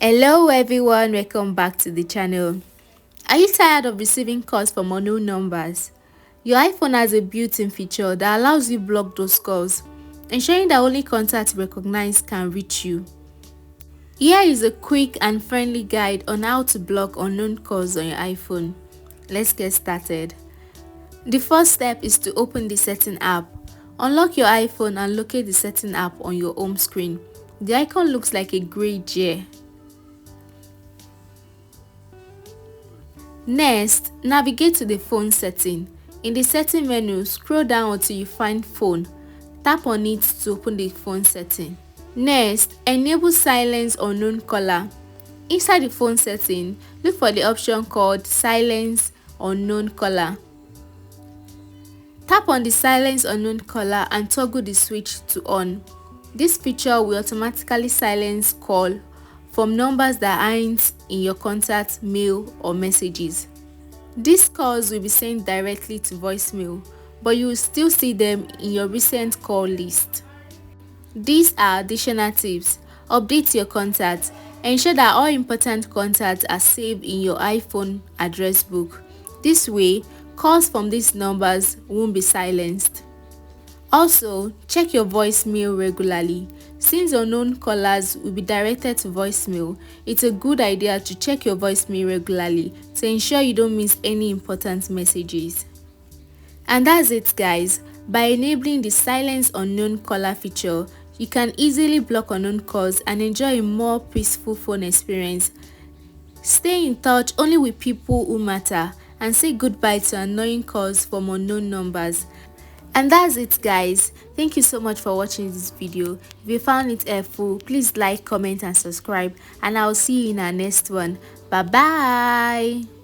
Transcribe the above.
Hello everyone, welcome back to the channel. Are you tired of receiving calls from unknown numbers? Your iPhone has a built-in feature that allows you block those calls, ensuring that only contacts recognized can reach you. Here is a quick and friendly guide on how to block unknown calls on your iPhone. Let's get started. The first step is to open the setting app. Unlock your iPhone and locate the setting app on your home screen. The icon looks like a gray gear. Next, navigate to the phone setting. In the setting menu, scroll down until you find phone. Tap on it to open the phone setting. Next, enable silence unknown caller. Inside the phone setting, look for the option called silence unknown caller. Tap on the silence unknown caller and toggle the switch to on. This feature will automatically silence call from numbers that aren't in your contact, mail or messages. These calls will be sent directly to voicemail, but you will still see them in your recent call list. These are additional tips. Update your contacts. Ensure that all important contacts are saved in your iPhone address book. This way, calls from these numbers won't be silenced. Also, check your voicemail regularly. Since unknown callers will be directed to voicemail, it's a good idea to check your voicemail regularly to ensure you don't miss any important messages. And that's it guys. By enabling the silence unknown caller feature, you can easily block unknown calls and enjoy a more peaceful phone experience. Stay in touch only with people who matter and say goodbye to annoying calls from unknown numbers. And that's it guys. Thank you so much for watching this video. If you found it helpful, please like, comment and subscribe, and I'll see you in our next one. Bye bye.